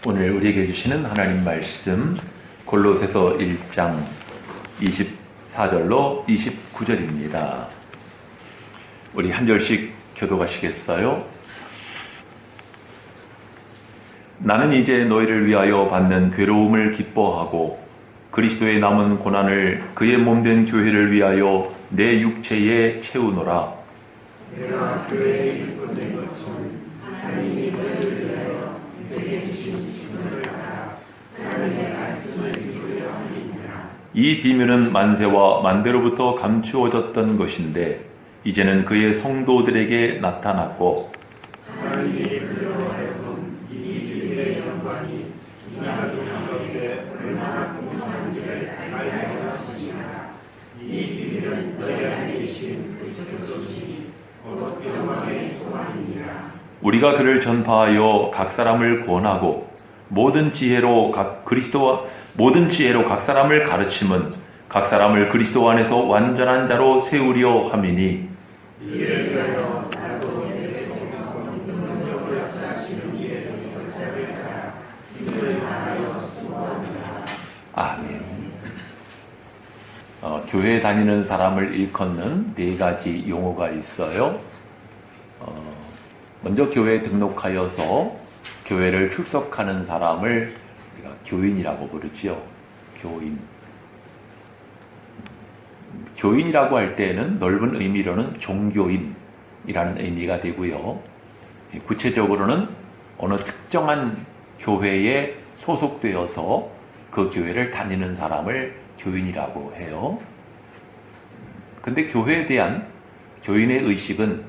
오늘 우리에게 주시는 하나님 말씀 골로새서 1장 24절로 29절입니다. 우리 한 절씩 교독하시겠어요? 나는 이제 너희를 위하여 받는 괴로움을 기뻐하고 그리스도의 남은 고난을 그의 몸된 교회를 위하여 내 육체에 채우노라. 내가 교회에 일꾼된 것은 하나님이 너희를 위하여 내게 주신 직분을 따라 하나님의 말씀을 이루려 함이니라. 이 비밀은 만세와 만대로부터 감추어졌던 것인데 이제는 그의 성도들에게 나타났고 하나님이 그로 하여금 이 비밀의 영광이 이나도 성도에게 얼마나 풍성한지를 알게 하려 하시니라. 이 비밀은 너희 안에 계신 그리스도시니 곧 영광의 소망이니라. 우리가 그를 전파하여 각 사람을 권하고 모든 지혜로 각 사람을 가르침은 각 사람을 그리스도 안에서 완전한 자로 세우려 함이니 이를 위하여 나도 세상에서 능력을 역사하시는 이의 역사를 따라 이를 다하여 수고합니다. 아멘. 교회 다니는 사람을 일컫는 네 가지 용어가 있어요. 먼저 교회에 등록하여서 교회를 출석하는 사람을 우리가 교인이라고 부르지요. 교인. 교인이라고 할 때는 넓은 의미로는 종교인이라는 의미가 되고요. 구체적으로는 어느 특정한 교회에 소속되어서 그 교회를 다니는 사람을 교인이라고 해요. 근데 교회에 대한 교인의 의식은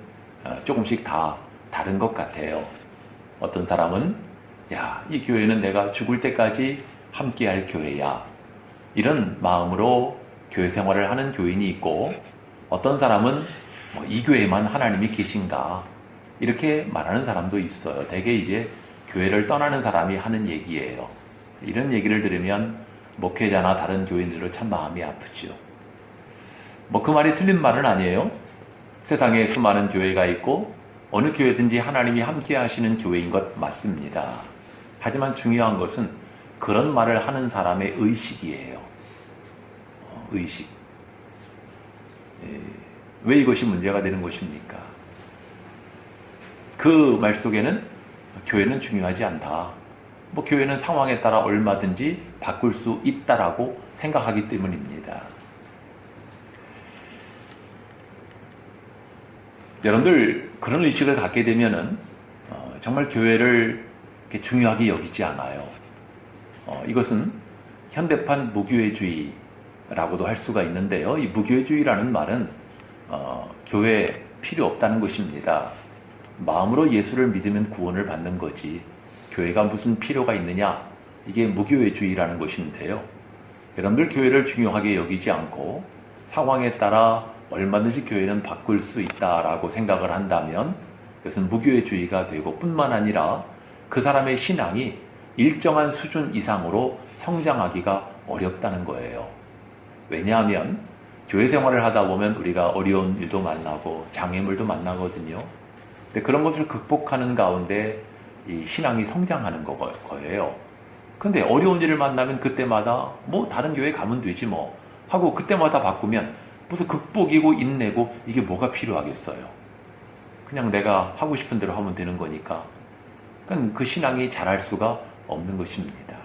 조금씩 다 다른 것 같아요. 어떤 사람은 이 교회는 내가 죽을 때까지 함께할 교회야. 이런 마음으로 교회 생활을 하는 교인이 있고 어떤 사람은 이 교회만 하나님이 계신가 이렇게 말하는 사람도 있어요. 대개 이제 교회를 떠나는 사람이 하는 얘기예요. 이런 얘기를 들으면 목회자나 다른 교인들도 참 마음이 아프죠. 그 말이 틀린 말은 아니에요. 세상에 수많은 교회가 있고 어느 교회든지 하나님이 함께 하시는 교회인 것 맞습니다. 하지만 중요한 것은 그런 말을 하는 사람의 의식이에요. 의식. 왜 이것이 문제가 되는 것입니까? 그 말 속에는 교회는 중요하지 않다. 교회는 상황에 따라 얼마든지 바꿀 수 있다라고 생각하기 때문입니다. 여러분들 그런 의식을 갖게 되면은 정말 교회를 중요하게 여기지 않아요. 이것은 현대판 무교회주의라고도 할 수가 있는데요. 이 무교회주의라는 말은 교회 필요 없다는 것입니다. 마음으로 예수를 믿으면 구원을 받는 거지 교회가 무슨 필요가 있느냐, 이게 무교회주의라는 것인데요. 여러분들 교회를 중요하게 여기지 않고 상황에 따라 얼마든지 교회는 바꿀 수 있다라고 생각을 한다면 그것은 무교회주의가 되고 뿐만 아니라 그 사람의 신앙이 일정한 수준 이상으로 성장하기가 어렵다는 거예요. 왜냐하면 교회 생활을 하다 보면 우리가 어려운 일도 만나고 장애물도 만나거든요. 근데 그런 것을 극복하는 가운데 이 신앙이 성장하는 거예요. 근데 어려운 일을 만나면 그때마다 다른 교회 가면 되지 하고 그때마다 바꾸면 무슨 극복이고 인내고 이게 뭐가 필요하겠어요. 그냥 내가 하고 싶은 대로 하면 되는 거니까 그 신앙이 자랄 수가 없는 것입니다.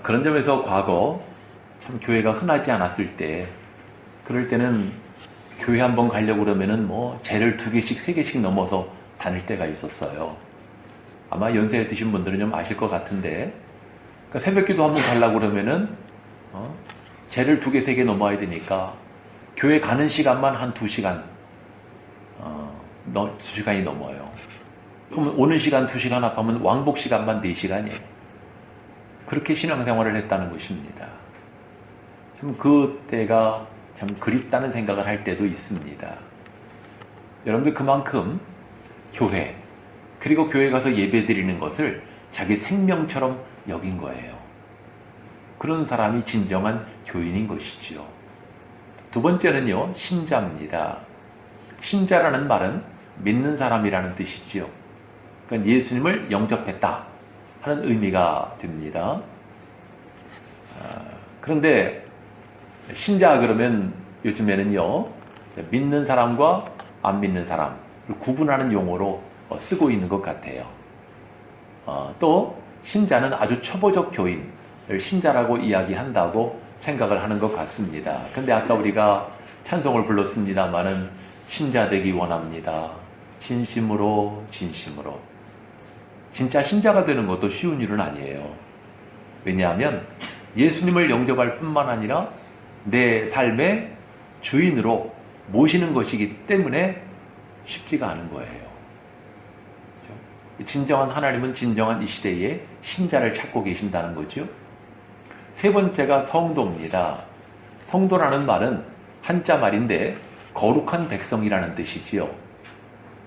그런 점에서 과거 참 교회가 흔하지 않았을 때, 그럴 때는 교회 한번 가려고 그러면은 제를 2개씩 3개씩 넘어서 다닐 때가 있었어요. 아마 연세 드신 분들은 좀 아실 것 같은데, 새벽기도 한번 가려고 그러면은 제를 2개 3개 넘어야 되니까 교회 가는 시간만 한 2시간 2시간이 넘어요. 그러면 오는 시간 2시간 합하면 왕복 시간만 4시간이에요. 그렇게 신앙생활을 했다는 것입니다. 참 그때가 참 그립다는 생각을 할 때도 있습니다. 여러분들 그만큼 교회, 그리고 교회 가서 예배 드리는 것을 자기 생명처럼 여긴 거예요. 그런 사람이 진정한 교인인 것이지요. 두 번째는요, 신자입니다. 신자라는 말은 믿는 사람이라는 뜻이지요. 그러니까 예수님을 영접했다 하는 의미가 됩니다. 그런데 신자 그러면 요즘에는요, 믿는 사람과 안 믿는 사람을 구분하는 용어로 쓰고 있는 것 같아요. 또 신자는 아주 초보적 교인을 신자라고 이야기한다고 생각을 하는 것 같습니다. 근데 아까 우리가 찬송을 불렀습니다마는 신자 되기 원합니다. 진심으로 진심으로. 진짜 신자가 되는 것도 쉬운 일은 아니에요. 왜냐하면 예수님을 영접할 뿐만 아니라 내 삶의 주인으로 모시는 것이기 때문에 쉽지가 않은 거예요. 진정한 하나님은 진정한 이 시대에 신자를 찾고 계신다는 거죠. 세 번째가 성도입니다. 성도라는 말은 한자 말인데 거룩한 백성이라는 뜻이지요.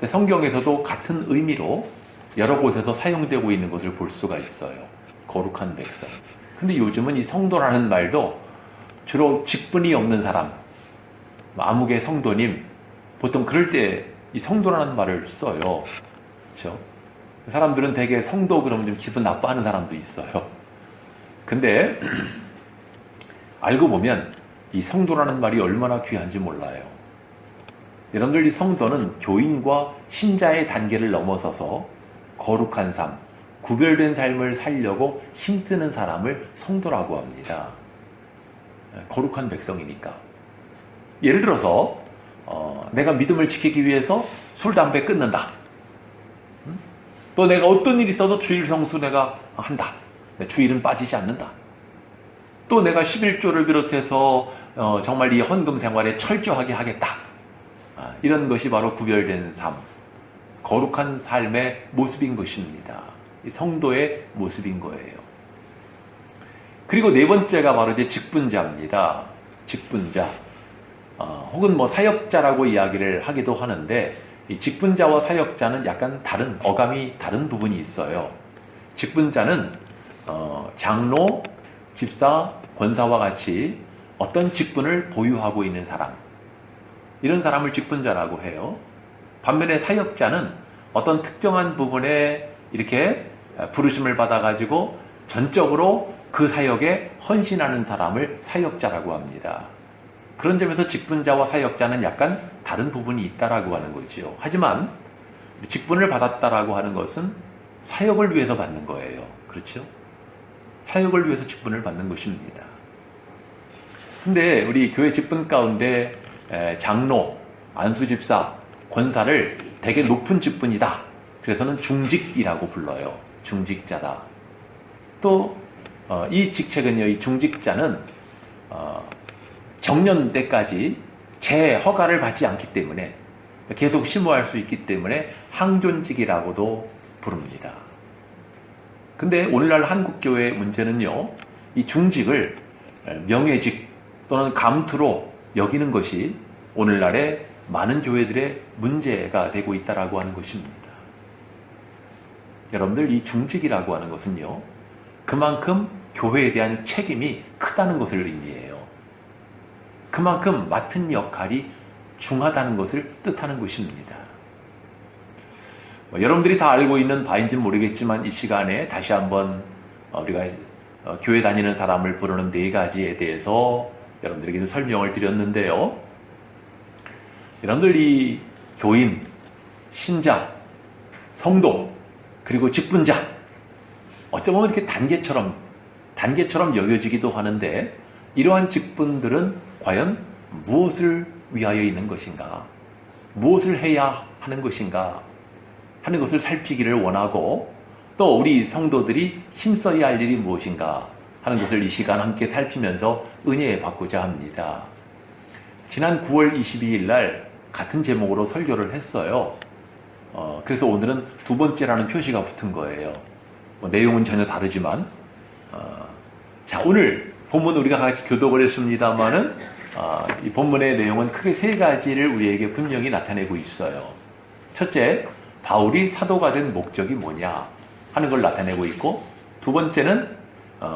성경에서도 같은 의미로 여러 곳에서 사용되고 있는 것을 볼 수가 있어요. 거룩한 백성. 근데 요즘은 이 성도라는 말도 주로 직분이 없는 사람, 아무개 성도님, 보통 그럴 때 이 성도라는 말을 써요. 그렇죠? 사람들은 되게 성도 그러면 좀 기분 나빠하는 사람도 있어요. 근데 알고 보면 이 성도라는 말이 얼마나 귀한지 몰라요. 여러분들, 이 성도는 교인과 신자의 단계를 넘어서서 거룩한 삶, 구별된 삶을 살려고 힘쓰는 사람을 성도라고 합니다. 거룩한 백성이니까. 예를 들어서 내가 믿음을 지키기 위해서 술, 담배 끊는다. 또 내가 어떤 일이 있어도 주일 성수 내가 한다. 내 주일은 빠지지 않는다. 또 내가 11조를 비롯해서 정말 이 헌금 생활에 철저하게 하겠다. 이런 것이 바로 구별된 삶, 거룩한 삶의 모습인 것입니다. 이 성도의 모습인 거예요. 그리고 네 번째가 바로 이제 직분자입니다. 직분자. 혹은 뭐 사역자라고 이야기를 하기도 하는데, 이 직분자와 사역자는 약간 다른, 어감이 다른 부분이 있어요. 직분자는 장로, 집사, 권사와 같이 어떤 직분을 보유하고 있는 사람, 이런 사람을 직분자라고 해요. 반면에 사역자는 어떤 특정한 부분에 이렇게 부르심을 받아가지고 전적으로 그 사역에 헌신하는 사람을 사역자라고 합니다. 그런 점에서 직분자와 사역자는 약간 다른 부분이 있다라고 하는 거죠. 하지만 직분을 받았다라고 하는 것은 사역을 위해서 받는 거예요. 그렇죠? 사역을 위해서 직분을 받는 것입니다. 근데 우리 교회 직분 가운데 장로, 안수집사, 권사를 되게 높은 직분이다. 그래서는 중직이라고 불러요. 중직자다. 또 이 직책은요, 이 중직자는 정년 때까지 재허가를 받지 않기 때문에 계속 심호할 수 있기 때문에 항존직이라고도 부릅니다. 근데 오늘날 한국교회의 문제는요, 이 중직을 명예직 또는 감투로 여기는 것이 오늘날의 많은 교회들의 문제가 되고 있다라고 하는 것입니다. 여러분들, 이 중직이라고 하는 것은요, 그만큼 교회에 대한 책임이 크다는 것을 의미해요. 그만큼 맡은 역할이 중하다는 것을 뜻하는 것입니다. 여러분들이 다 알고 있는 바인지는 모르겠지만 이 시간에 다시 한번 우리가 교회 다니는 사람을 부르는 네 가지에 대해서 여러분들에게 좀 설명을 드렸는데요. 여러분들, 이 교인, 신자, 성도, 그리고 직분자, 어쩌면 이렇게 단계처럼 여겨지기도 하는데, 이러한 직분들은 과연 무엇을 위하여 있는 것인가, 무엇을 해야 하는 것인가 하는 것을 살피기를 원하고, 또 우리 성도들이 힘써야 할 일이 무엇인가 하는 것을 이 시간 함께 살피면서 은혜 받고자 합니다. 지난 9월 22일 날 같은 제목으로 설교를 했어요. 그래서 오늘은 두 번째라는 표시가 붙은 거예요. 내용은 전혀 다르지만, 자, 오늘 본문 우리가 같이 교독을 했습니다만은 이 본문의 내용은 크게 세 가지를 우리에게 분명히 나타내고 있어요. 첫째, 바울이 사도가 된 목적이 뭐냐 하는 걸 나타내고 있고, 두 번째는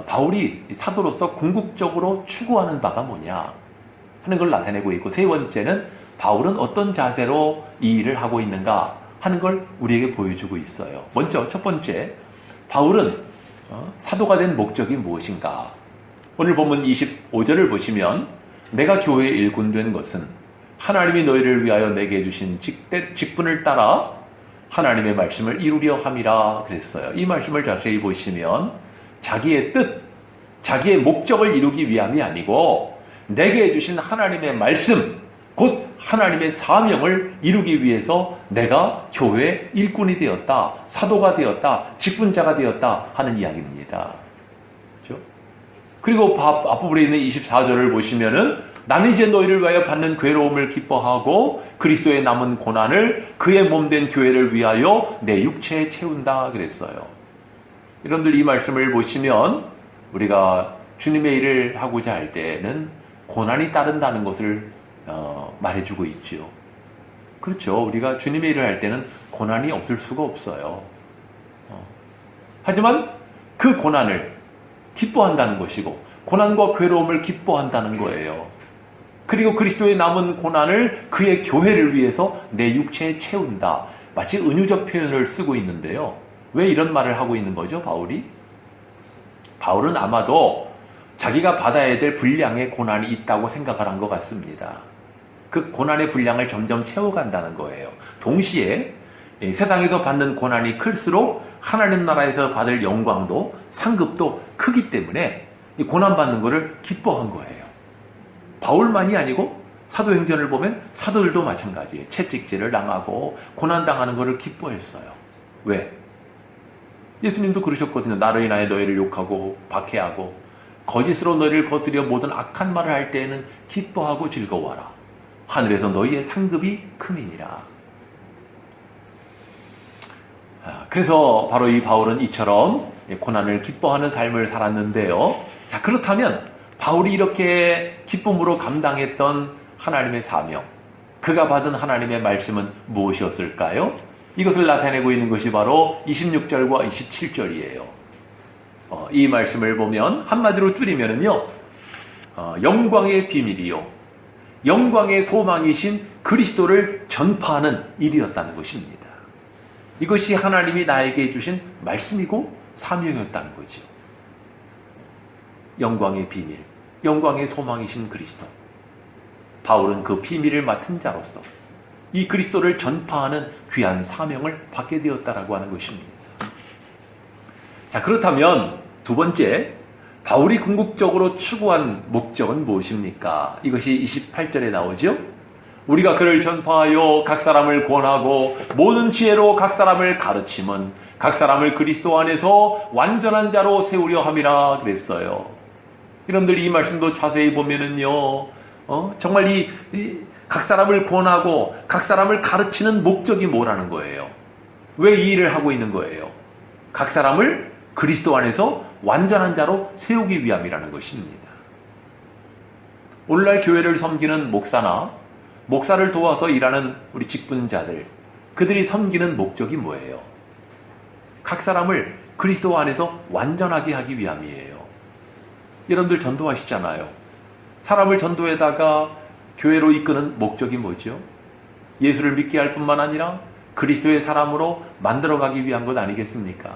바울이 사도로서 궁극적으로 추구하는 바가 뭐냐 하는 걸 나타내고 있고, 세 번째는 바울은 어떤 자세로 이 일을 하고 있는가 하는 걸 우리에게 보여주고 있어요. 먼저 첫 번째, 바울은 사도가 된 목적이 무엇인가? 오늘 본문 25절을 보시면 내가 교회에 일꾼 된 것은 하나님이 너희를 위하여 내게 주신 직분을 따라 하나님의 말씀을 이루려 함이라 그랬어요. 이 말씀을 자세히 보시면 자기의 뜻, 자기의 목적을 이루기 위함이 아니고 내게 주신 하나님의 말씀, 곧 하나님의 사명을 이루기 위해서 내가 교회의 일꾼이 되었다, 사도가 되었다, 직분자가 되었다 하는 이야기입니다. 그렇죠? 그리고 앞부분에 있는 24절을 보시면은 나는 이제 너희를 위하여 받는 괴로움을 기뻐하고 그리스도의 남은 고난을 그의 몸된 교회를 위하여 내 육체에 채운다 그랬어요. 여러분들 이 말씀을 보시면 우리가 주님의 일을 하고자 할 때는 고난이 따른다는 것을 말해주고 있지요. 그렇죠. 우리가 주님의 일을 할 때는 고난이 없을 수가 없어요. 하지만 그 고난을 기뻐한다는 것이고 고난과 괴로움을 기뻐한다는 거예요. 그리고 그리스도의 남은 고난을 그의 교회를 위해서 내 육체에 채운다. 마치 은유적 표현을 쓰고 있는데요. 왜 이런 말을 하고 있는 거죠, 바울이? 바울은 아마도 자기가 받아야 될 분량의 고난이 있다고 생각을 한 것 같습니다. 그 고난의 분량을 점점 채워간다는 거예요. 동시에 세상에서 받는 고난이 클수록 하나님 나라에서 받을 영광도 상급도 크기 때문에 이 고난받는 것을 기뻐한 거예요. 바울만이 아니고 사도행전을 보면 사도들도 마찬가지예요. 채찍질을 당하고 고난당하는 것을 기뻐했어요. 왜? 예수님도 그러셨거든요. 나로 인하여 너희를 욕하고 박해하고 거짓으로 너희를 거스려 모든 악한 말을 할 때에는 기뻐하고 즐거워하라. 하늘에서 너희의 상급이 크미니라. 그래서 바로 이 바울은 이처럼 고난을 기뻐하는 삶을 살았는데요. 자, 그렇다면 바울이 이렇게 기쁨으로 감당했던 하나님의 사명, 그가 받은 하나님의 말씀은 무엇이었을까요? 이것을 나타내고 있는 것이 바로 26절과 27절이에요. 이 말씀을 보면 한마디로 줄이면은요, 영광의 비밀이요, 영광의 소망이신 그리스도를 전파하는 일이었다는 것입니다. 이것이 하나님이 나에게 주신 말씀이고 사명이었다는 거죠. 영광의 비밀, 영광의 소망이신 그리스도. 바울은 그 비밀을 맡은 자로서 이 그리스도를 전파하는 귀한 사명을 받게 되었다라고 하는 것입니다. 자, 그렇다면 두 번째, 바울이 궁극적으로 추구한 목적은 무엇입니까? 이것이 28절에 나오죠. 우리가 그를 전파하여 각 사람을 권하고 모든 지혜로 각 사람을 가르침은 각 사람을 그리스도 안에서 완전한 자로 세우려 함이라 그랬어요. 여러분들 이 말씀도 자세히 보면은요, 정말 각 사람을 권하고 각 사람을 가르치는 목적이 뭐라는 거예요? 왜 이 일을 하고 있는 거예요? 각 사람을 그리스도 안에서 완전한 자로 세우기 위함이라는 것입니다. 오늘날 교회를 섬기는 목사나 목사를 도와서 일하는 우리 직분자들, 그들이 섬기는 목적이 뭐예요? 각 사람을 그리스도 안에서 완전하게 하기 위함이에요. 여러분들 전도하시잖아요. 사람을 전도에다가 교회로 이끄는 목적이 뭐죠? 예수를 믿게 할 뿐만 아니라 그리스도의 사람으로 만들어가기 위한 것 아니겠습니까?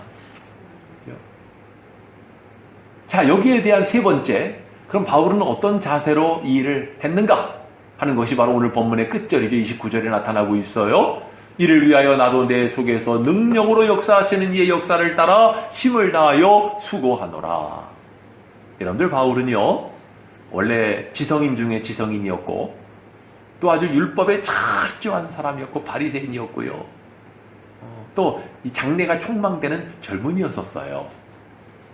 자, 여기에 대한 세 번째, 그럼 바울은 어떤 자세로 이 일을 했는가 하는 것이 바로 오늘 본문의 끝절이죠. 29절에 나타나고 있어요. 이를 위하여 나도 내 속에서 능력으로 역사하시는 이의 역사를 따라 힘을 다하여 수고하노라. 여러분들, 바울은요, 원래 지성인 중에 지성인이었고 또 아주 율법에 철저한 사람이었고 바리새인이었고요. 또 이 장래가 촉망되는 젊은이였었어요.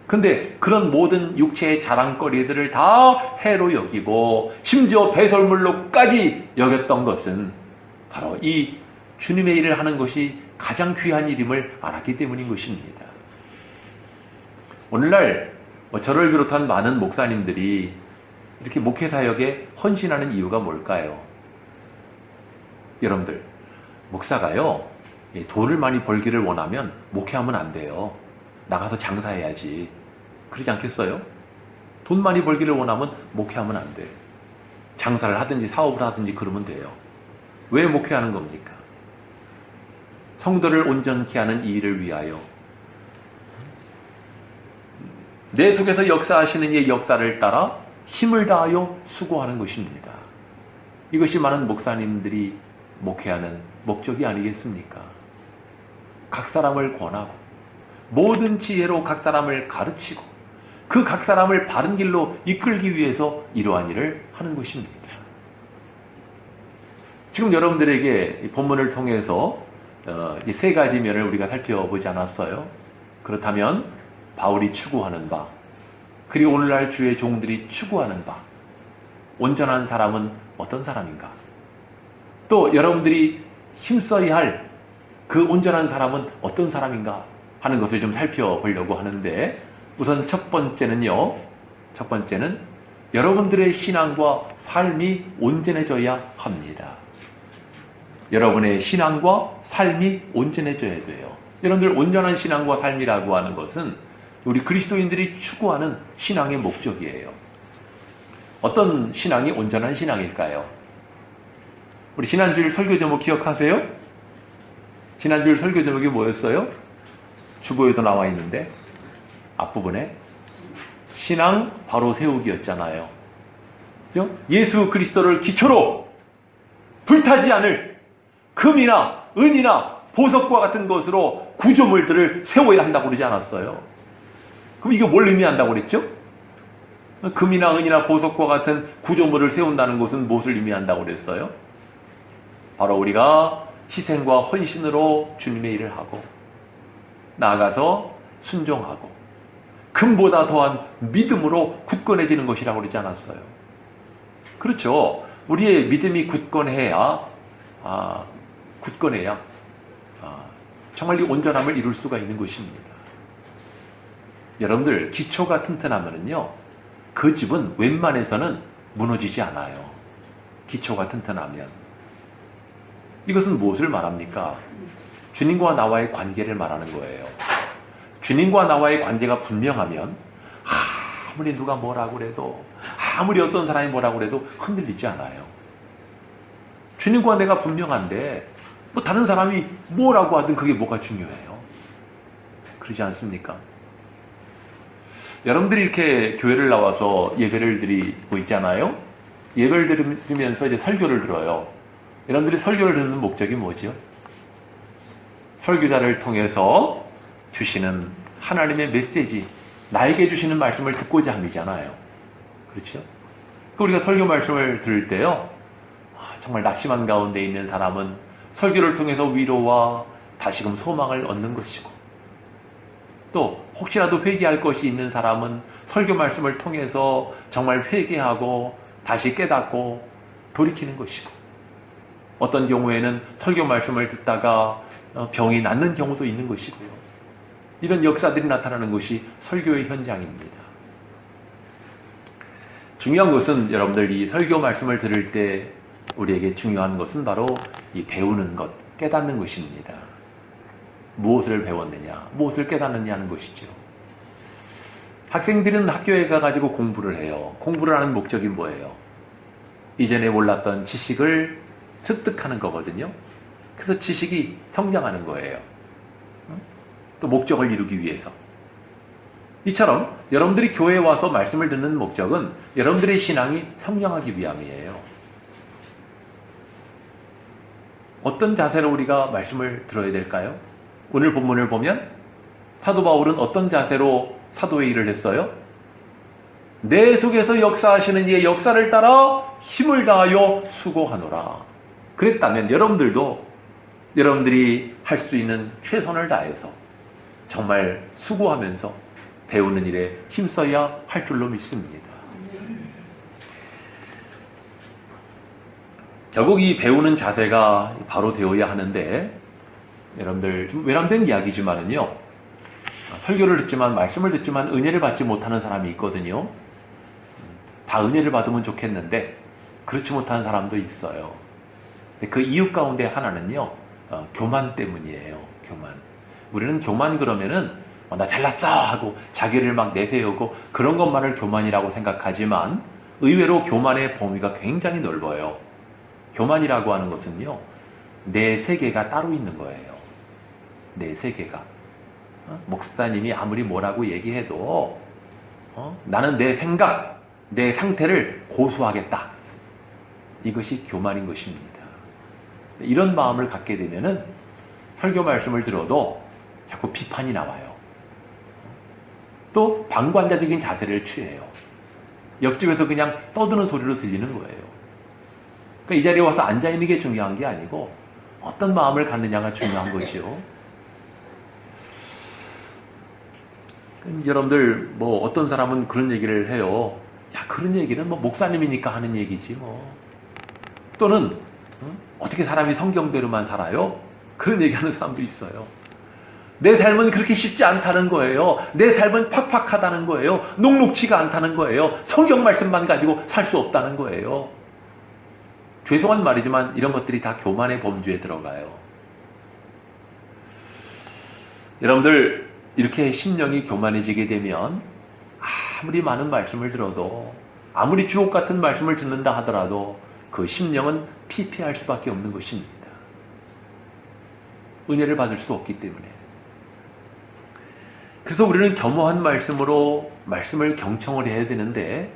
근데 그런 모든 육체의 자랑거리들을 다 해로 여기고 심지어 배설물로까지 여겼던 것은 바로 이 주님의 일을 하는 것이 가장 귀한 일임을 알았기 때문인 것입니다. 오늘날 저를 비롯한 많은 목사님들이 이렇게 목회사역에 헌신하는 이유가 뭘까요? 여러분들, 목사가요, 돈을 많이 벌기를 원하면 목회하면 안 돼요. 나가서 장사해야지. 그러지 않겠어요? 돈 많이 벌기를 원하면 목회하면 안 돼. 장사를 하든지 사업을 하든지 그러면 돼요. 왜 목회하는 겁니까? 성도를 온전케 하는 이 일을 위하여 내 속에서 역사하시는 이의 역사를 따라 힘을 다하여 수고하는 것입니다. 이것이 많은 목사님들이 목회하는 목적이 아니겠습니까? 각 사람을 권하고 모든 지혜로 각 사람을 가르치고 그 각 사람을 바른 길로 이끌기 위해서 이러한 일을 하는 것입니다. 지금 여러분들에게 본문을 통해서 이 세 가지 면을 우리가 살펴보지 않았어요. 그렇다면 바울이 추구하는 바, 그리고 오늘날 주의 종들이 추구하는 바, 온전한 사람은 어떤 사람인가? 또 여러분들이 힘써야 할 그 온전한 사람은 어떤 사람인가 하는 것을 좀 살펴보려고 하는데, 우선 첫 번째는 여러분들의 신앙과 삶이 온전해져야 합니다. 여러분의 신앙과 삶이 온전해져야 돼요. 여러분들 온전한 신앙과 삶이라고 하는 것은 우리 그리스도인들이 추구하는 신앙의 목적이에요. 어떤 신앙이 온전한 신앙일까요? 우리 지난주일 설교 제목 기억하세요? 지난주일 설교 제목이 뭐였어요? 주보에도 나와 있는데 앞부분에 신앙 바로 세우기였잖아요. 그죠? 예수 그리스도를 기초로 불타지 않을 금이나 은이나 보석과 같은 것으로 구조물들을 세워야 한다고 그러지 않았어요? 그럼 이게 뭘 의미한다고 그랬죠? 금이나 은이나 보석과 같은 구조물을 세운다는 것은 무엇을 의미한다고 그랬어요? 바로 우리가 희생과 헌신으로 주님의 일을 하고 나아가서 순종하고 금보다 더한 믿음으로 굳건해지는 것이라고 그러지 않았어요? 그렇죠. 우리의 믿음이 굳건해야 정말 이 온전함을 이룰 수가 있는 것입니다. 여러분들 기초가 튼튼하면요, 그 집은 웬만해서는 무너지지 않아요. 기초가 튼튼하면. 이것은 무엇을 말합니까? 주님과 나와의 관계를 말하는 거예요. 주님과 나와의 관계가 분명하면 아무리 누가 뭐라고 그래도, 아무리 어떤 사람이 뭐라고 그래도 흔들리지 않아요. 주님과 내가 분명한데 뭐 다른 사람이 뭐라고 하든 그게 뭐가 중요해요? 그러지 않습니까? 여러분들이 이렇게 교회를 나와서 예배를 드리고 있잖아요. 예배를 들으면서 이제 설교를 들어요. 여러분들이 설교를 듣는 목적이 뭐죠? 설교자를 통해서 주시는 하나님의 메시지, 나에게 주시는 말씀을 듣고자 함이잖아요. 그렇죠? 우리가 설교 말씀을 들을 때요, 정말 낙심한 가운데 있는 사람은 설교를 통해서 위로와 다시금 소망을 얻는 것이고, 또 혹시라도 회개할 것이 있는 사람은 설교 말씀을 통해서 정말 회개하고 다시 깨닫고 돌이키는 것이고, 어떤 경우에는 설교 말씀을 듣다가 병이 낫는 경우도 있는 것이고요. 이런 역사들이 나타나는 것이 설교의 현장입니다. 중요한 것은 여러분들 이 설교 말씀을 들을 때 우리에게 중요한 것은 바로 이 배우는 것, 깨닫는 것입니다. 무엇을 배웠느냐, 무엇을 깨닫느냐 하는 것이죠. 학생들은 학교에 가가지고 공부를 해요. 공부를 하는 목적이 뭐예요? 이전에 몰랐던 지식을 습득하는 거거든요. 그래서 지식이 성장하는 거예요. 또 목적을 이루기 위해서. 이처럼 여러분들이 교회에 와서 말씀을 듣는 목적은 여러분들의 신앙이 성장하기 위함이에요. 어떤 자세로 우리가 말씀을 들어야 될까요? 오늘 본문을 보면 사도 바울은 어떤 자세로 사도의 일을 했어요? 내 속에서 역사하시는 이의 역사를 따라 힘을 다하여 수고하노라. 그랬다면 여러분들도 여러분들이 할 수 있는 최선을 다해서 정말 수고하면서 배우는 일에 힘써야 할 줄로 믿습니다. 결국 이 배우는 자세가 바로 되어야 하는데, 여러분들 좀 외람된 이야기지만은요, 설교를 듣지만 말씀을 듣지만 은혜를 받지 못하는 사람이 있거든요. 다 은혜를 받으면 좋겠는데 그렇지 못하는 사람도 있어요. 그 이유 가운데 하나는요, 교만 때문이에요. 교만. 우리는 교만 그러면은 나 잘났어 하고 자기를 막 내세우고 그런 것만을 교만이라고 생각하지만 의외로 교만의 범위가 굉장히 넓어요. 교만이라고 하는 것은요, 내 세계가 따로 있는 거예요. 내 세계가. 목사님이 아무리 뭐라고 얘기해도 나는 내 생각, 내 상태를 고수하겠다. 이것이 교만인 것입니다. 이런 마음을 갖게 되면은 설교 말씀을 들어도 자꾸 비판이 나와요. 또 방관자적인 자세를 취해요. 옆집에서 그냥 떠드는 소리로 들리는 거예요. 그러니까 이 자리에 와서 앉아있는 게 중요한 게 아니고 어떤 마음을 갖느냐가 중요한 것이요. 여러분들 뭐 어떤 사람은 그런 얘기를 해요. 야, 그런 얘기는 뭐 목사님이니까 하는 얘기지 뭐. 또는 어떻게 사람이 성경대로만 살아요? 그런 얘기하는 사람도 있어요. 내 삶은 그렇게 쉽지 않다는 거예요. 내 삶은 팍팍하다는 거예요. 녹록지가 않다는 거예요. 성경 말씀만 가지고 살 수 없다는 거예요. 죄송한 말이지만 이런 것들이 다 교만의 범주에 들어가요. 여러분들 이렇게 심령이 교만해지게 되면 아무리 많은 말씀을 들어도, 아무리 주옥 같은 말씀을 듣는다 하더라도 그 심령은 피폐할 수밖에 없는 것입니다. 은혜를 받을 수 없기 때문에. 그래서 우리는 겸허한 말씀으로 말씀을 경청을 해야 되는데,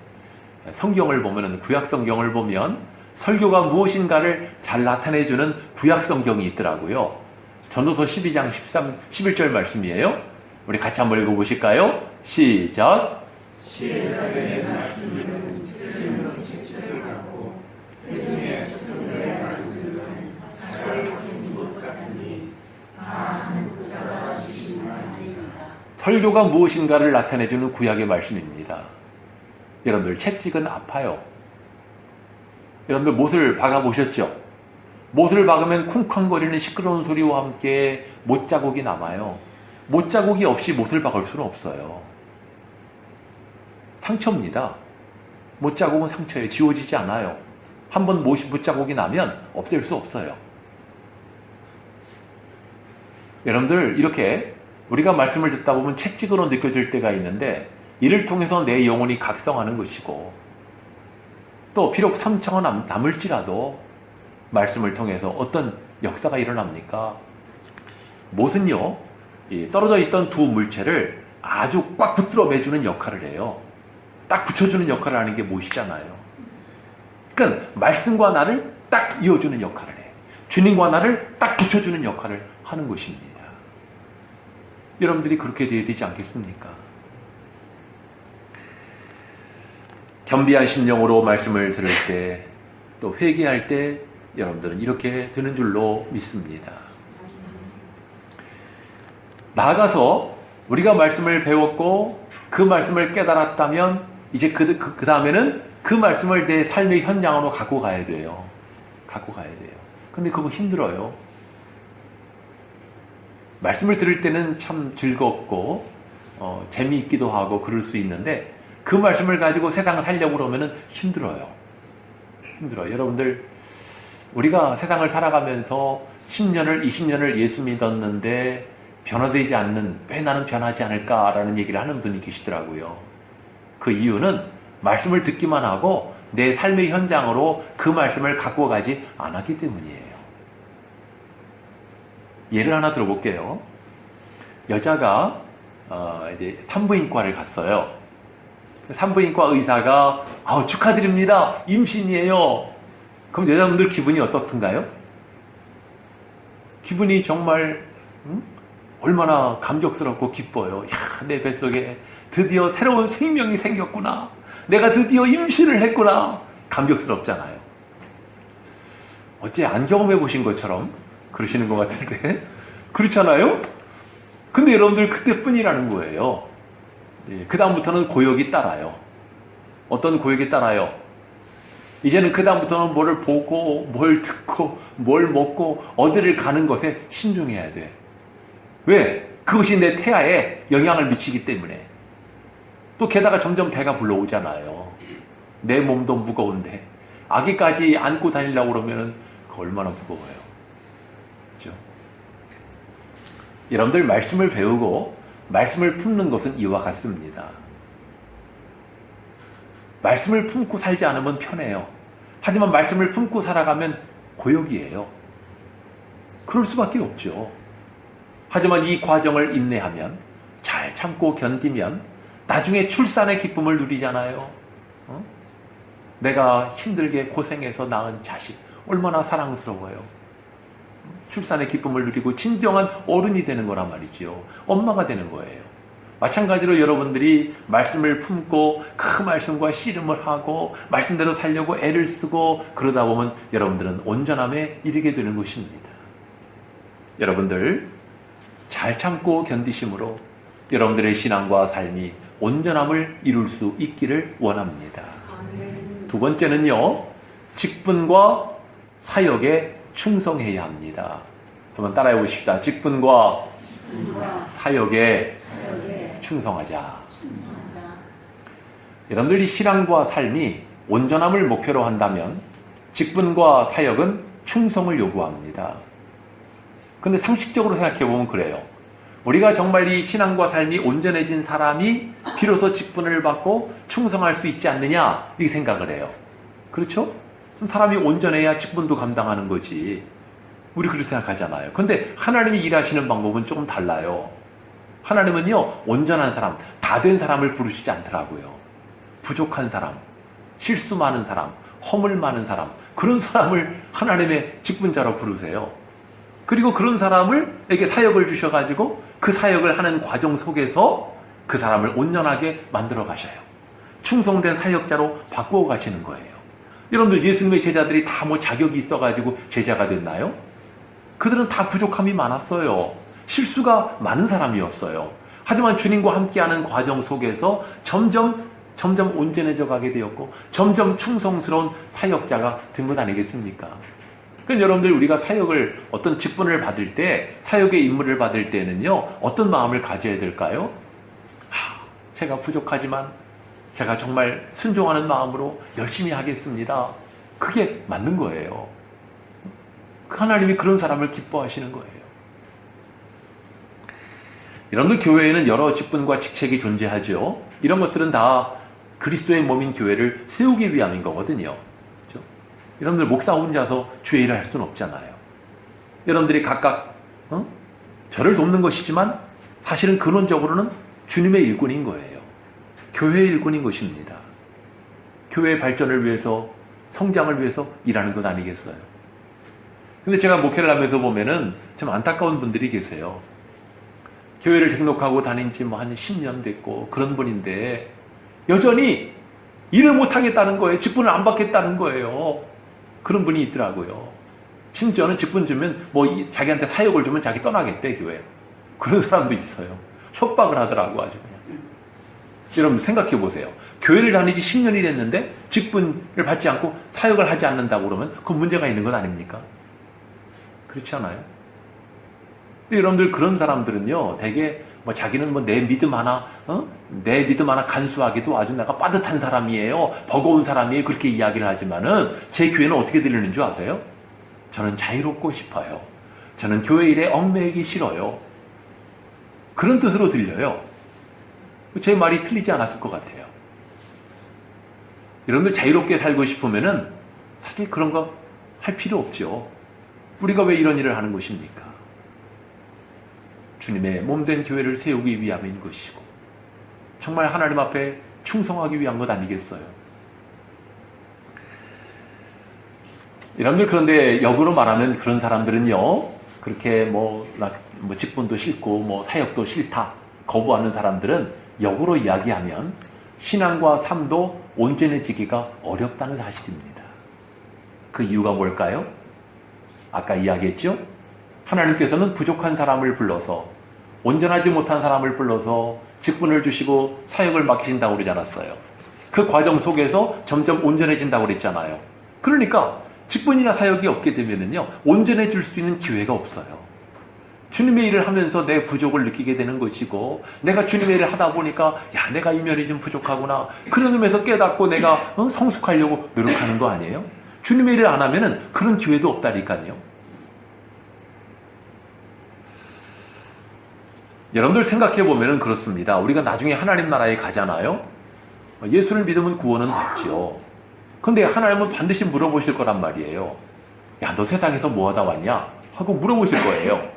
성경을 보면, 구약 성경을 보면 설교가 무엇인가를 잘 나타내주는 구약 성경이 있더라고요. 전도서 12장 11절 말씀이에요. 우리 같이 한번 읽어보실까요? 시작. 시작의 말씀은 들으면서 책책하고 그중에 스승의 말씀은 잘 박힌 것 같으니 다 한국자가 주신 말이니라. 설교가 무엇인가를 나타내주는 구약의 말씀입니다. 여러분들 채찍은 아파요. 여러분들 못을 박아보셨죠? 못을 박으면 쿵쾅거리는 시끄러운 소리와 함께 못자국이 남아요. 못자국이 없이 못을 박을 수는 없어요. 상처입니다. 못자국은 상처예요. 지워지지 않아요. 한번 못자국이 나면 없앨 수 없어요. 여러분들 이렇게 우리가 말씀을 듣다 보면 채찍으로 느껴질 때가 있는데, 이를 통해서 내 영혼이 각성하는 것이고, 또 비록 상처가 남을지라도 말씀을 통해서 어떤 역사가 일어납니까? 못은요, 떨어져 있던 두 물체를 아주 꽉 붙들어 매주는 역할을 해요. 딱 붙여주는 역할을 하는 게 못이잖아요. 그러니까 말씀과 나를 딱 이어주는 역할을 해요. 주님과 나를 딱 붙여주는 역할을 하는 것입니다. 여러분들이 그렇게 되어야 되지 않겠습니까? 겸비한 심령으로 말씀을 들을 때, 또 회개할 때 여러분들은 이렇게 되는 줄로 믿습니다. 나아가서 우리가 말씀을 배웠고 그 말씀을 깨달았다면 이제 그 다음에는 그 말씀을 내 삶의 현장으로 갖고 가야 돼요. 갖고 가야 돼요. 근데 그거 힘들어요. 말씀을 들을 때는 참 즐겁고 재미있기도 하고 그럴 수 있는데, 그 말씀을 가지고 세상을 살려고 그러면 힘들어요. 힘들어요. 여러분들, 우리가 세상을 살아가면서 10년을 20년을 예수 믿었는데 변화되지 않는, 왜 나는 변하지 않을까라는 얘기를 하는 분이 계시더라고요. 그 이유는 말씀을 듣기만 하고 내 삶의 현장으로 그 말씀을 갖고 가지 않았기 때문이에요. 예를 하나 들어볼게요. 여자가 이제 산부인과를 갔어요. 산부인과 의사가 축하드립니다. 임신이에요. 그럼 여자분들 기분이 어떻던가요? 기분이 정말 얼마나 감격스럽고 기뻐요. 야, 내 뱃속에 드디어 새로운 생명이 생겼구나. 내가 드디어 임신을 했구나. 감격스럽잖아요. 어째 안 경험해 보신 것처럼 그러시는 것 같은데 그렇잖아요? 근데 여러분들 그때뿐이라는 거예요. 그 다음부터는 고역이 따라요. 어떤 고역이 따라요? 이제는 그 다음부터는 뭐를 보고 뭘 듣고 뭘 먹고 어디를 가는 것에 신중해야 돼. 왜? 그것이 내 태아에 영향을 미치기 때문에. 또 게다가 점점 배가 불러오잖아요. 내 몸도 무거운데 아기까지 안고 다니려고 그러면 얼마나 무거워요. 그렇죠? 여러분들 말씀을 배우고 말씀을 품는 것은 이와 같습니다. 말씀을 품고 살지 않으면 편해요. 하지만 말씀을 품고 살아가면 고역이에요. 그럴 수밖에 없죠. 하지만 이 과정을 인내하면, 잘 참고 견디면 나중에 출산의 기쁨을 누리잖아요. 내가 힘들게 고생해서 낳은 자식 얼마나 사랑스러워요. 출산의 기쁨을 누리고 진정한 어른이 되는 거란 말이죠. 엄마가 되는 거예요. 마찬가지로 여러분들이 말씀을 품고 그 말씀과 씨름을 하고 말씀대로 살려고 애를 쓰고 그러다 보면 여러분들은 온전함에 이르게 되는 것입니다. 여러분들 잘 참고 견디심으로 여러분들의 신앙과 삶이 온전함을 이룰 수 있기를 원합니다. 두 번째는요, 직분과 사역에 충성해야 합니다. 한번 따라해 보십시다. 직분과 사역에 충성하자. 여러분들 이 신앙과 삶이 온전함을 목표로 한다면 직분과 사역은 충성을 요구합니다. 근데 상식적으로 생각해 보면 그래요. 우리가 정말 이 신앙과 삶이 온전해진 사람이 비로소 직분을 받고 충성할 수 있지 않느냐 이 생각을 해요. 그렇죠? 사람이 온전해야 직분도 감당하는 거지. 우리 그렇게 생각하잖아요. 근데 하나님이 일하시는 방법은 조금 달라요. 하나님은요, 온전한 사람, 다 된 사람을 부르시지 않더라고요. 부족한 사람, 실수 많은 사람, 허물 많은 사람, 그런 사람을 하나님의 직분자로 부르세요. 그리고 그런 사람에게 사역을 주셔가지고 그 사역을 하는 과정 속에서 그 사람을 온전하게 만들어 가셔요. 충성된 사역자로 바꾸어 가시는 거예요. 여러분들 예수님의 제자들이 다 뭐 자격이 있어가지고 제자가 됐나요? 그들은 다 부족함이 많았어요. 실수가 많은 사람이었어요. 하지만 주님과 함께하는 과정 속에서 점점 온전해져 가게 되었고 점점 충성스러운 사역자가 된 것 아니겠습니까? 그러니까 여러분들 우리가 사역을 어떤 직분을 받을 때 사역의 임무를 받을 때는요 어떤 마음을 가져야 될까요? 제가 부족하지만 제가 정말 순종하는 마음으로 열심히 하겠습니다. 그게 맞는 거예요. 하나님이 그런 사람을 기뻐하시는 거예요. 여러분들 교회에는 여러 직분과 직책이 존재하죠. 이런 것들은 다 그리스도의 몸인 교회를 세우기 위함인 거거든요. 그렇죠? 여러분들 목사 혼자서 주의 일을 할 수는 없잖아요. 여러분들이 각각 저를 돕는 것이지만 사실은 근원적으로는 주님의 일꾼인 거예요. 교회의 일꾼인 것입니다. 교회의 발전을 위해서 성장을 위해서 일하는 것 아니겠어요? 근데 제가 목회를 하면서 보면은 좀 안타까운 분들이 계세요. 교회를 등록하고 다닌 지 뭐 한 10년 됐고 그런 분인데 여전히 일을 못하겠다는 거예요. 직분을 안 받겠다는 거예요. 그런 분이 있더라고요. 심지어는 직분 주면 뭐 자기한테 사역을 주면 자기 떠나겠대 교회. 그런 사람도 있어요. 협박을 하더라고 아주 그냥. 여러분 생각해 보세요. 교회를 다니지 10년이 됐는데 직분을 받지 않고 사역을 하지 않는다고 그러면 그 문제가 있는 건 아닙니까? 그렇지 않아요? 근데 여러분들 그런 사람들은요 되게 뭐 자기는 뭐 내 믿음 하나 간수하기도 아주 내가 빠듯한 사람이에요, 버거운 사람이에요, 그렇게 이야기를 하지만은 제 교회는 어떻게 들리는 줄 아세요? 저는 자유롭고 싶어요. 저는 교회 일에 얽매이기 싫어요. 그런 뜻으로 들려요. 제 말이 틀리지 않았을 것 같아요. 여러분들 자유롭게 살고 싶으면은 사실 그런 거 할 필요 없죠. 우리가 왜 이런 일을 하는 것입니까? 주님의 몸된 교회를 세우기 위함인 것이고 정말 하나님 앞에 충성하기 위한 것 아니겠어요? 여러분들 그런데 역으로 말하면 그런 사람들은요 그렇게 뭐 직분도 싫고 뭐 사역도 싫다 거부하는 사람들은 역으로 이야기하면 신앙과 삶도 온전해지기가 어렵다는 사실입니다. 그 이유가 뭘까요? 아까 이야기했죠? 하나님께서는 부족한 사람을 불러서 온전하지 못한 사람을 불러서 직분을 주시고 사역을 맡기신다고 그러지 않았어요. 그 과정 속에서 점점 온전해진다고 그랬잖아요. 그러니까 직분이나 사역이 없게 되면은요 온전해질 수 있는 기회가 없어요. 주님의 일을 하면서 내 부족을 느끼게 되는 것이고 내가 주님의 일을 하다 보니까 야 내가 이 면이 좀 부족하구나 그런 의미에서 깨닫고 내가 성숙하려고 노력하는 거 아니에요? 주님의 일을 안 하면은 그런 기회도 없다니까요. 여러분들 생각해 보면은 그렇습니다. 우리가 나중에 하나님 나라에 가잖아요. 예수를 믿으면 구원은 받지요. 근데 하나님은 반드시 물어보실 거란 말이에요. 야, 너 세상에서 뭐 하다 왔냐? 하고 물어보실 거예요.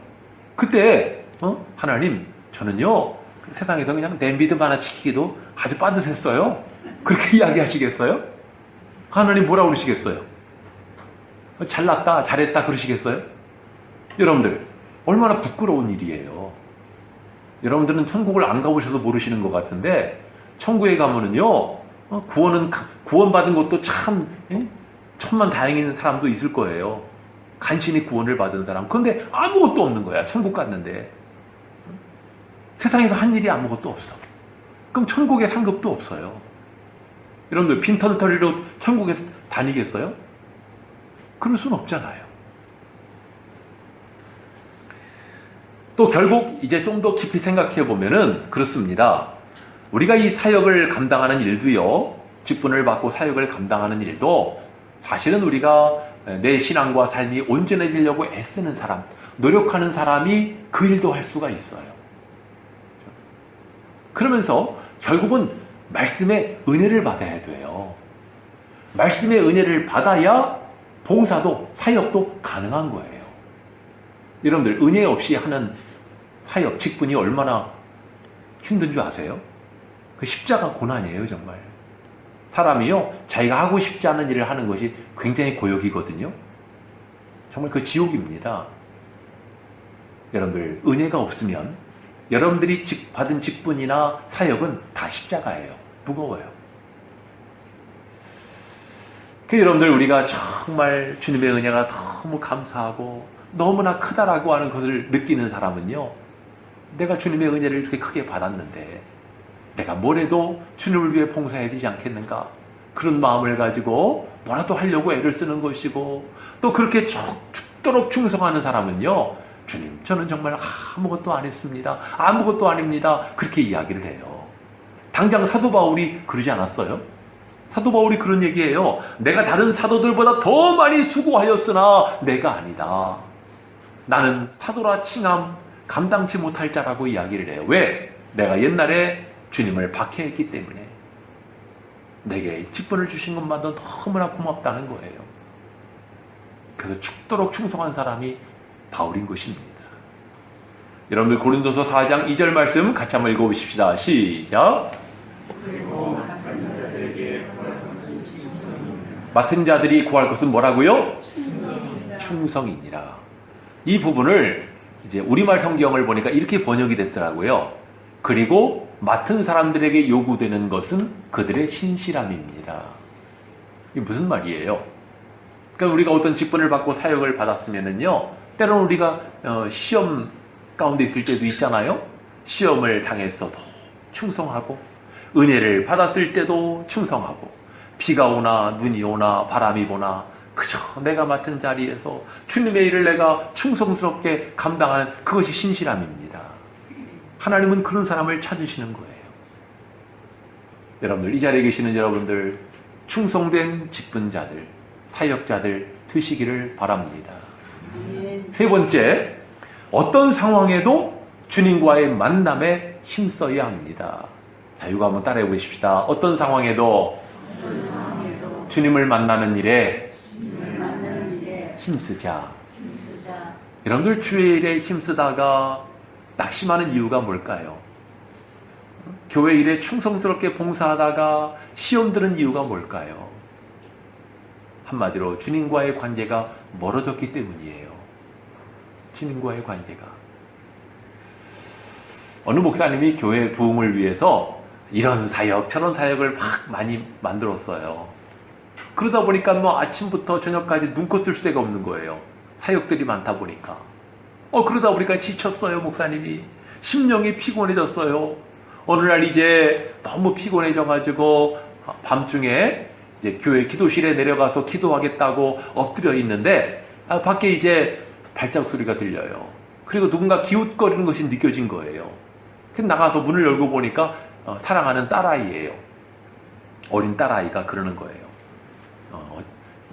그때 하나님, 저는요 세상에서 그냥 냄비도 하나 지키기도 아주 빠듯했어요. 그렇게 이야기하시겠어요? 하나님 뭐라고 그러시겠어요? 잘났다, 잘했다 그러시겠어요? 여러분들, 얼마나 부끄러운 일이에요. 여러분들은 천국을 안 가보셔서 모르시는 것 같은데, 천국에 가면은요, 구원받은 것도 참, 천만다행인 사람도 있을 거예요. 간신히 구원을 받은 사람. 그런데 아무것도 없는 거야, 천국 갔는데. 세상에서 한 일이 아무것도 없어. 그럼 천국에 상급도 없어요. 여러분들, 빈털터리로 천국에서 다니겠어요? 그럴 수는 없잖아요. 또 결국 이제 좀 더 깊이 생각해 보면은 그렇습니다. 우리가 이 사역을 감당하는 일도요, 직분을 받고 사역을 감당하는 일도 사실은 우리가 내 신앙과 삶이 온전해지려고 애쓰는 사람, 노력하는 사람이 그 일도 할 수가 있어요. 그러면서 결국은 말씀의 은혜를 받아야 돼요. 말씀의 은혜를 받아야 봉사도 사역도 가능한 거예요. 여러분들, 은혜 없이 하는 사역, 직분이 얼마나 힘든 줄 아세요? 그 십자가 고난이에요, 정말. 사람이요, 자기가 하고 싶지 않은 일을 하는 것이 굉장히 고역이거든요. 정말 그 지옥입니다. 여러분들, 은혜가 없으면 여러분들이 받은 직분이나 사역은 다 십자가예요. 무거워요. 여러분들, 우리가 정말 주님의 은혜가 너무 감사하고 너무나 크다라고 하는 것을 느끼는 사람은요, 내가 주님의 은혜를 이렇게 크게 받았는데 내가 뭘 해도 주님을 위해 봉사해야 되지 않겠는가, 그런 마음을 가지고 뭐라도 하려고 애를 쓰는 것이고, 또 그렇게 죽도록 충성하는 사람은요, 주님, 저는 정말 아무것도 안 했습니다, 아무것도 아닙니다, 그렇게 이야기를 해요. 당장 사도 바울이 그러지 않았어요? 사도 바울이 그런 얘기예요. 내가 다른 사도들보다 더 많이 수고하였으나 내가 아니다. 나는 사도라 칭함 감당치 못할 자라고 이야기를 해요. 왜? 내가 옛날에 주님을 박해했기 때문에. 내게 직분을 주신 것만도 너무나 고맙다는 거예요. 그래서 죽도록 충성한 사람이 바울인 것입니다. 여러분들, 고린도서 4장 2절 말씀 같이 한번 읽어보십시다. 시작. 그리고 맡은 자들이 구할 것은 뭐라고요? 충성이니라. 이 부분을 이제 우리말 성경을 보니까 이렇게 번역이 됐더라고요. 그리고 맡은 사람들에게 요구되는 것은 그들의 신실함입니다. 이게 무슨 말이에요? 그러니까 우리가 어떤 직분을 받고 사역을 받았으면은요, 때로는 우리가 시험 가운데 있을 때도 있잖아요. 시험을 당했어도 충성하고, 은혜를 받았을 때도 충성하고, 비가 오나 눈이 오나 바람이 부나 그저 내가 맡은 자리에서 주님의 일을 내가 충성스럽게 감당하는 그것이 신실함입니다. 하나님은 그런 사람을 찾으시는 거예요. 여러분들, 이 자리에 계시는 여러분들, 충성된 직분자들, 사역자들 되시기를 바랍니다. 세 번째, 어떤 상황에도 주님과의 만남에 힘써야 합니다. 자, 이거 한번 따라해 보십시다. 어떤 상황에도 주님을 만나는 일에 힘쓰자. 여러분들, 주의 일에 힘쓰다가 낙심하는 이유가 뭘까요? 교회 일에 충성스럽게 봉사하다가 시험 드는 이유가 뭘까요? 한마디로 주님과의 관계가 멀어졌기 때문이에요. 주님과의 관계가. 어느 목사님이 교회 부흥을 위해서 이런 사역 저런 사역을 막 많이 만들었어요. 그러다 보니까 뭐 아침부터 저녁까지 눈코 뜰 새가 없는 거예요. 사역들이 많다 보니까. 그러다 보니까 지쳤어요. 목사님이 심령이 피곤해졌어요. 어느 날 이제 너무 피곤해져가지고 밤중에 이제 교회 기도실에 내려가서 기도하겠다고 엎드려 있는데 밖에 이제 발작 소리가 들려요. 그리고 누군가 기웃거리는 것이 느껴진 거예요. 그래서 나가서 문을 열고 보니까 사랑하는 딸아이예요. 어린 딸아이가 그러는 거예요.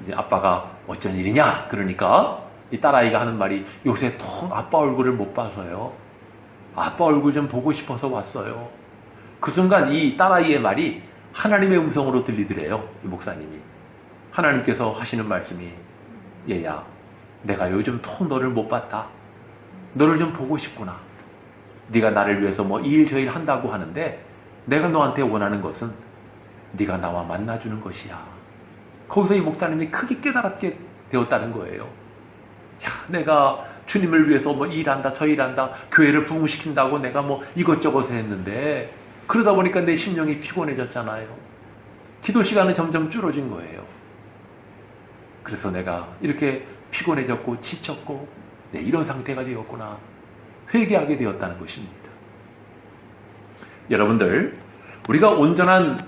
이제 아빠가 어쩐 일이냐? 그러니까 이 딸아이가 하는 말이, 요새 통 아빠 얼굴을 못 봐서요. 아빠 얼굴 좀 보고 싶어서 왔어요. 그 순간 이 딸아이의 말이 하나님의 음성으로 들리더래요. 이 목사님이. 하나님께서 하시는 말씀이, 얘야, 내가 요즘 또 너를 못 봤다. 너를 좀 보고 싶구나. 네가 나를 위해서 뭐 이 일 저 일 한다고 하는데 내가 너한테 원하는 것은 네가 나와 만나주는 것이야. 거기서 이 목사님이 크게 깨달았게 되었다는 거예요. 야, 내가 주님을 위해서 뭐 일한다 저 일한다 교회를 부흥시킨다고 내가 뭐 이것저것 했는데 그러다 보니까 내 심령이 피곤해졌잖아요. 기도 시간은 점점 줄어진 거예요. 그래서 내가 이렇게 피곤해졌고 지쳤고 이런 상태가 되었구나 회개하게 되었다는 것입니다. 여러분들, 우리가 온전한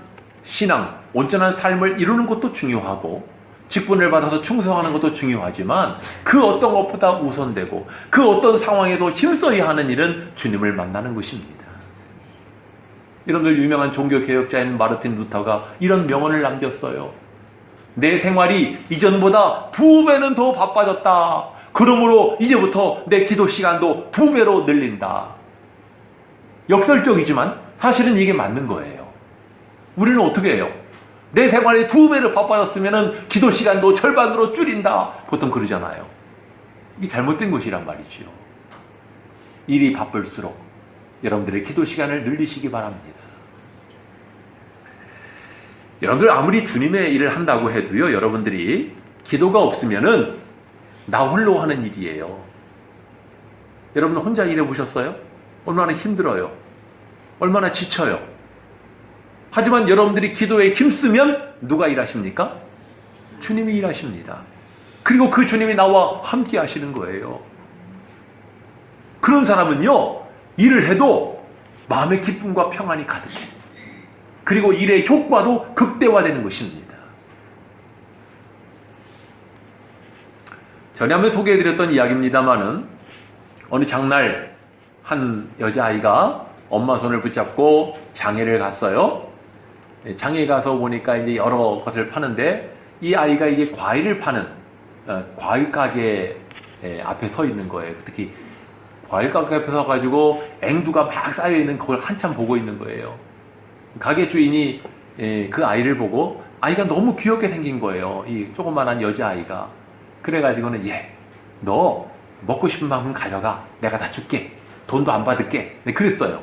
신앙, 온전한 삶을 이루는 것도 중요하고 직분을 받아서 충성하는 것도 중요하지만 그 어떤 것보다 우선되고 그 어떤 상황에도 힘써야 하는 일은 주님을 만나는 것입니다. 여러분들, 유명한 종교개혁자인 마르틴 루터가 이런 명언을 남겼어요. 내 생활이 이전보다 2배는 더 바빠졌다. 그러므로 이제부터 내 기도 시간도 2배로 늘린다. 역설적이지만 사실은 이게 맞는 거예요. 우리는 어떻게 해요? 내 생활이 2배로 바빠졌으면 기도 시간도 절반으로 줄인다. 보통 그러잖아요. 이게 잘못된 것이란 말이죠. 일이 바쁠수록 여러분들의 기도 시간을 늘리시기 바랍니다. 여러분들, 아무리 주님의 일을 한다고 해도요, 여러분들이 기도가 없으면은 나 홀로 하는 일이에요. 여러분 혼자 일해 보셨어요? 얼마나 힘들어요. 얼마나 지쳐요. 하지만 여러분들이 기도에 힘쓰면 누가 일하십니까? 주님이 일하십니다. 그리고 그 주님이 나와 함께 하시는 거예요. 그런 사람은요, 일을 해도 마음의 기쁨과 평안이 가득해. 그리고 일의 효과도 극대화되는 것입니다. 전에 한번 소개해드렸던 이야기입니다만은 어느 장날 한 여자아이가 엄마 손을 붙잡고 장애를 갔어요. 장에 가서 보니까 이제 여러 것을 파는데 이 아이가 이게 과일을 파는 과일 가게 앞에 서 있는 거예요. 특히 과일 가게 앞에 서 가지고 앵두가 막 쌓여 있는 그걸 한참 보고 있는 거예요. 가게 주인이 그 아이를 보고 아이가 너무 귀엽게 생긴 거예요. 이 조그만한 여자아이가. 그래가지고는 너 먹고 싶은 만큼 가져가. 내가 다 줄게. 돈도 안 받을게. 그랬어요.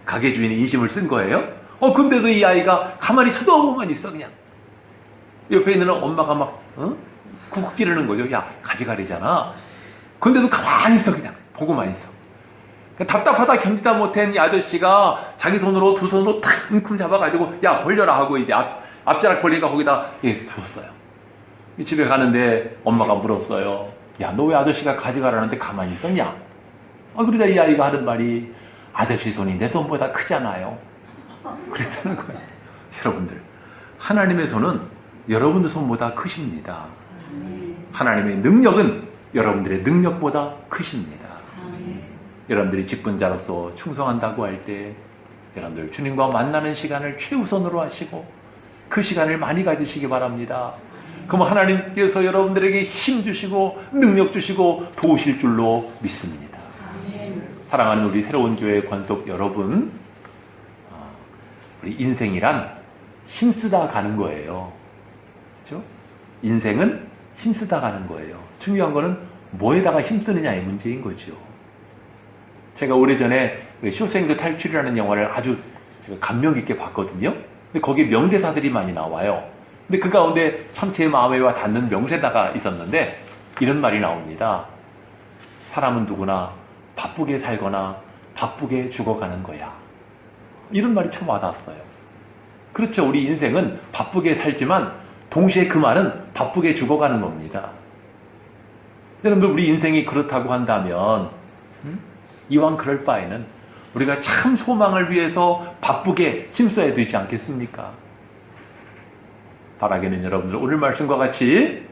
가게 주인이 인심을 쓴 거예요. 근데도 이 아이가 가만히 쳐다보고만 있어 그냥. 옆에 있는 엄마가 막 쿡쿡 찌르는 거죠. 야, 가져가래잖아. 근데도 가만히 있어 그냥. 보고만 있어. 답답하다 견디다 못한 이 아저씨가 자기 손으로 두 손으로 탁 움큼 잡아가지고 야, 벌려라 하고 이제 앞자락 벌리니까 거기다 두었어요. 집에 가는데 엄마가 물었어요. 야, 너 왜 아저씨가 가져가라는데 가만히 있었냐? 그러다 이 아이가 하는 말이 아저씨 손이 내 손보다 크잖아요. 그랬다는 거예요. 여러분들, 하나님의 손은 여러분들 손보다 크십니다. 하나님의 능력은 여러분들의 능력보다 크십니다. 여러분들이 직분자로서 충성한다고 할 때 여러분들 주님과 만나는 시간을 최우선으로 하시고 그 시간을 많이 가지시기 바랍니다. 그럼 하나님께서 여러분들에게 힘 주시고 능력 주시고 도우실 줄로 믿습니다. 사랑하는 우리 새로운 교회 권속 여러분, 우리 인생이란 힘쓰다 가는 거예요. 그렇죠? 인생은 힘쓰다 가는 거예요. 중요한 거는 뭐에다가 힘쓰느냐의 문제인 거죠. 제가 오래전에 쇼생크 탈출이라는 영화를 아주 제가 감명 깊게 봤거든요. 근데 거기에 명대사들이 많이 나와요. 근데 그 가운데 참 제 마음에 와 닿는 명세다가 있었는데 이런 말이 나옵니다. 사람은 누구나 바쁘게 살거나 바쁘게 죽어가는 거야. 이런 말이 참 와닿았어요. 그렇죠. 우리 인생은 바쁘게 살지만 동시에 그 말은 바쁘게 죽어가는 겁니다. 여러분들, 우리 인생이 그렇다고 한다면 이왕 그럴 바에는 우리가 참 소망을 위해서 바쁘게 힘써야 되지 않겠습니까? 바라기는 여러분들, 오늘 말씀과 같이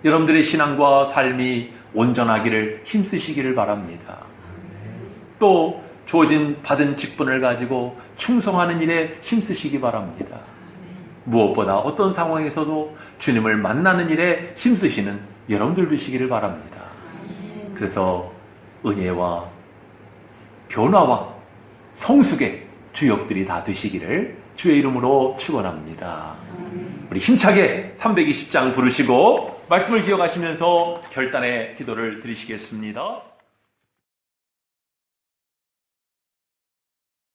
여러분들의 신앙과 삶이 온전하기를 힘쓰시기를 바랍니다. 또 주어진 받은 직분을 가지고 충성하는 일에 힘쓰시기 바랍니다. 무엇보다 어떤 상황에서도 주님을 만나는 일에 힘쓰시는 여러분들 되시기를 바랍니다. 그래서 은혜와 변화와 성숙의 주역들이 다 되시기를 주의 이름으로 축원합니다. 우리 힘차게 320장 부르시고 말씀을 기억하시면서 결단의 기도를 드리시겠습니다.